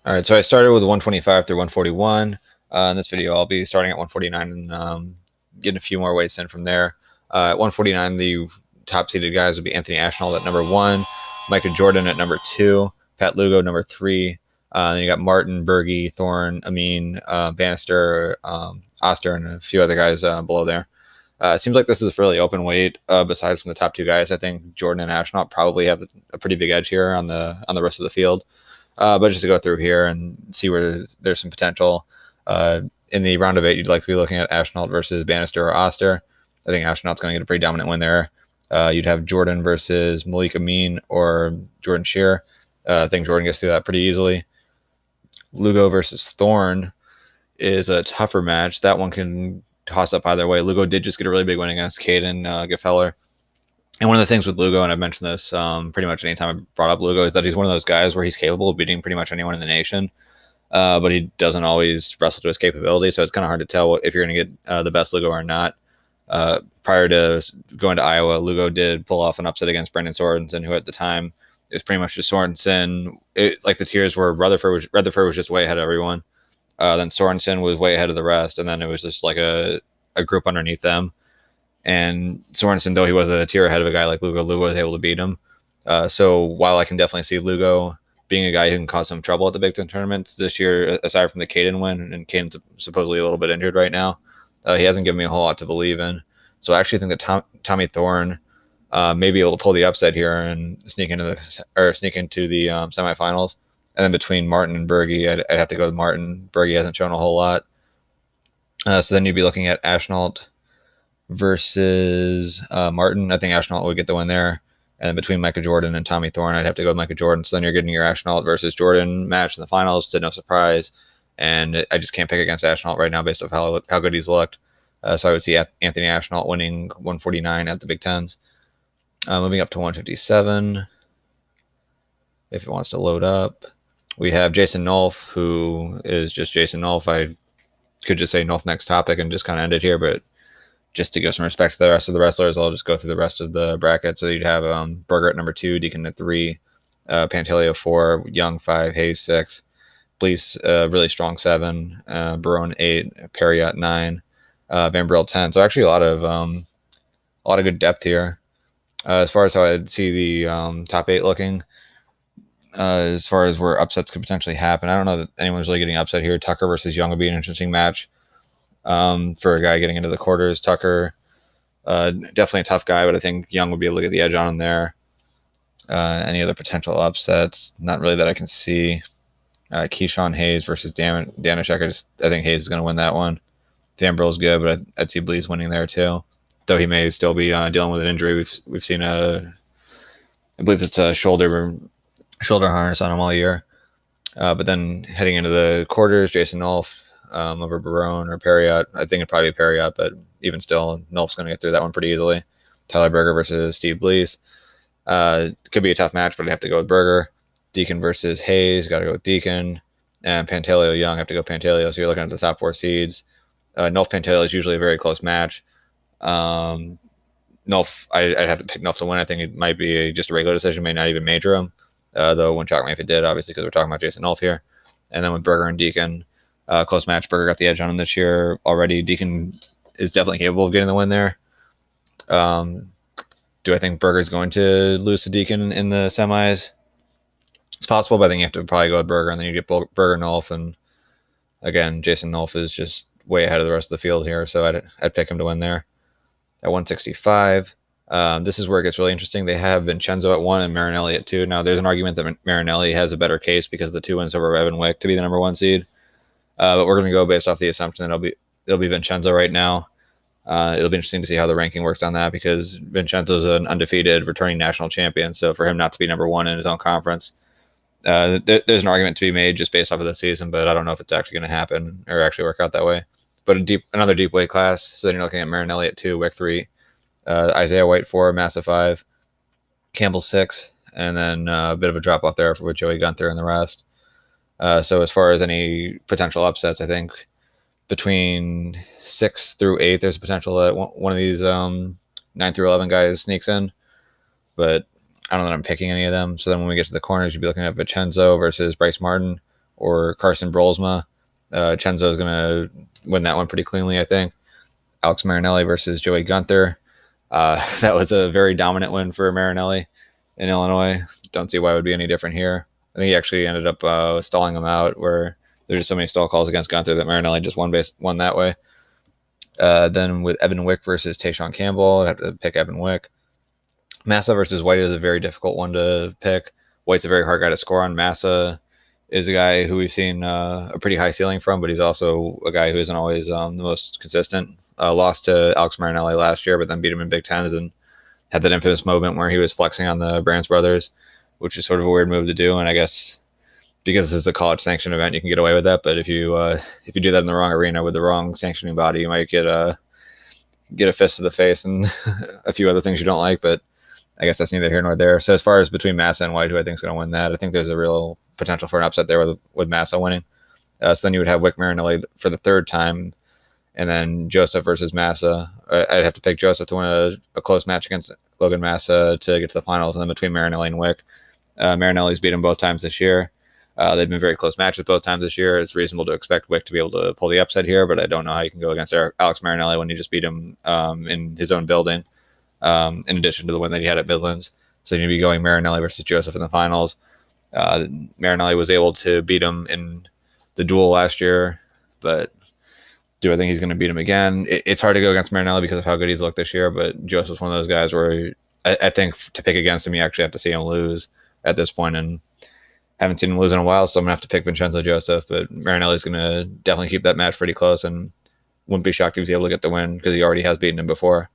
All right, so I started with 125 through 141. In this video, I'll be starting at 149 and getting a few more weights in from there. At 149, the top seeded guys would be Anthony Ashnall at number one, Micah Jordan at number two, Pat Lugo number three. Then you got Martin, Berge, Thorne, Amin, Bannister, Oster, and a few other guys below there. It seems like this is a fairly open weight. Besides from the top two guys, I think Jordan and Ashnall probably have a pretty big edge here on the rest of the field. But just to go through here and see where there's some potential. In the round of eight, you'd like to be looking at Ashnall versus Bannister or Oster. I think Ashnall's going to get a pretty dominant win there. You'd have Jordan versus Malik Amin or Jordan Shear. I think Jordan gets through that pretty easily. Lugo versus Thorne is a tougher match. That one can toss up either way. Lugo did just get a really big win against Caden Gefeller. And one of the things with Lugo, and I've mentioned this pretty much anytime I brought up Lugo, is that he's one of those guys where he's capable of beating pretty much anyone in the nation, but he doesn't always wrestle to his capability. So it's kind of hard to tell if you're going to get the best Lugo or not. Prior to going to Iowa, Lugo did pull off an upset against Brendan Sorensen, who at the time it was pretty much just Sorensen. Like the tiers were Rutherford was just way ahead of everyone. Then Sorensen was way ahead of the rest, and then it was just like a group underneath them. And Sorensen, though he was a tier ahead of a guy like Lugo, Lugo was able to beat him. So while I can definitely see Lugo being a guy who can cause some trouble at the Big Ten tournaments this year, aside from the Caden win, and Caden's supposedly a little bit injured right now, he hasn't given me a whole lot to believe in. So I actually think that Tommy Thorne may be able to pull the upset here and sneak into the semifinals. And then between Martin and Berge, I'd have to go with Martin. Berge hasn't shown a whole lot. So then you'd be looking at Ashnault versus Martin. I think Ashnault would get the win there. And between Micah Jordan and Tommy Thorne, I'd have to go with Micah Jordan. So then you're getting your Ashnault versus Jordan match in the finals to no surprise. And I just can't pick against Ashnault right now based off how good he's looked. So I would see Anthony Ashnault winning 149 at the Big Tens. Moving up to 157, if it wants to load up, we have Jason Nolf, who is just Jason Nolf. I could just say Nolf next topic and just kind of end it here, but just to give some respect to the rest of the wrestlers, I'll just go through the rest of the bracket. So you'd have Berger at number two, Deacon at three, Pantaleo four, Young five, Hayes six, Blease really strong seven, Barone eight, Perry at nine, Van Brill 10. So actually a lot of good depth here. As far as how I'd see the top eight looking, as far as where upsets could potentially happen, I don't know that anyone's really getting upset here. Tucker versus Young would be an interesting match for a guy getting into the quarters. Tucker, definitely a tough guy, but I think Young would be able to get the edge on him there. Any other potential upsets? Not really that I can see. Keyshawn Hayes versus Danishek. I think Hayes is going to win that one. Van Brill's good, but I'd see Blease winning there too. Though he may still be dealing with an injury. We've seen I believe it's a shoulder harness on him all year. But then heading into the quarters, Jason Nolf over Barone or Perriott. I think it'd probably be Perriott, but even still, Nolf's going to get through that one pretty easily. Tyler Berger versus Steve Blease. Could be a tough match, but I'd have to go with Berger. Deacon versus Hayes, got to go with Deacon. And Pantaleo Young, have to go Pantaleo. So you're looking at the top four seeds. Nolf Pantaleo is usually a very close match. Nolf, I'd have to pick Nolf to win. I think it might be just a regular decision, may not even major him. Though wouldn't shock me if it did, obviously, because we're talking about Jason Nolf here. And then with Berger and Deacon, close match. Berger got the edge on him this year already. Deacon is definitely capable of getting the win there. Do I think Berger's going to lose to Deacon in the semis? It's possible, but I think you have to probably go with Berger, and then you get Berger Nolf. And again, Jason Nolf is just way ahead of the rest of the field here, so I'd pick him to win there. At 165, this is where it gets really interesting. They have Vincenzo at one and Marinelli at two. Now, there's an argument that Marinelli has a better case because of the two wins over Evan Wick to be the number one seed. But we're going to go based off the assumption that it'll be Vincenzo right now. It'll be interesting to see how the ranking works on that because Vincenzo's an undefeated returning national champion. So for him not to be number one in his own conference, there's an argument to be made just based off of the season, but I don't know if it's actually going to happen or actually work out that way. But another deep weight class. So then you're looking at Marinelli at two, Wick three, Isaiah White four, Massa five, Campbell six, and then a bit of a drop off there with Joey Gunther and the rest. So as far as any potential upsets, I think between 6 through 8, there's a potential that one of these 9 through 11 guys sneaks in. But I don't know that I'm picking any of them. So then when we get to the corners, you'd be looking at Vincenzo versus Bryce Martin or Carson Brolsma. Chenzo is going to win that one pretty cleanly, I think. Alex Marinelli versus Joey Gunther. That was a very dominant win for Marinelli in Illinois. Don't see why it would be any different here. I think he actually ended up stalling him out, where there's just so many stall calls against Gunther that Marinelli just won that way. Then with Evan Wick versus Tayshaun Campbell, I'd have to pick Evan Wick. Massa versus White is a very difficult one to pick. White's a very hard guy to score on. Massa is a guy who we've seen a pretty high ceiling from, but he's also a guy who isn't always the most consistent. Lost to Alex Marinelli last year, but then beat him in Big Tens and had that infamous moment where he was flexing on the Brands brothers, which is sort of a weird move to do. And I guess because this is a college sanctioned event, you can get away with that. But if you do that in the wrong arena with the wrong sanctioning body, you might get a fist to the face and a few other things you don't like. But I guess that's neither here nor there. So as far as between Massa and White, who I think is going to win that, I think there's a real potential for an upset there with Massa winning. So then you would have Wick Marinelli for the third time, and then Joseph versus Massa. I'd have to pick Joseph to win a close match against Logan Massa to get to the finals, and then between Marinelli and Wick. Marinelli's beat him both times this year. They've been very close matches both times this year. It's reasonable to expect Wick to be able to pull the upset here, but I don't know how you can go against Alex Marinelli when you just beat him in his own building, in addition to the win that he had at Midlands. So you'd be going Marinelli versus Joseph in the finals. Marinelli was able to beat him in the duel last year, but do I think he's going to beat him again? It's hard to go against Marinelli because of how good he's looked this year, but Joseph's one of those guys where I think to pick against him, you actually have to see him lose at this point, and haven't seen him lose in a while, so I'm going to have to pick Vincenzo Joseph, but Marinelli's going to definitely keep that match pretty close, and wouldn't be shocked if he was able to get the win because he already has beaten him before.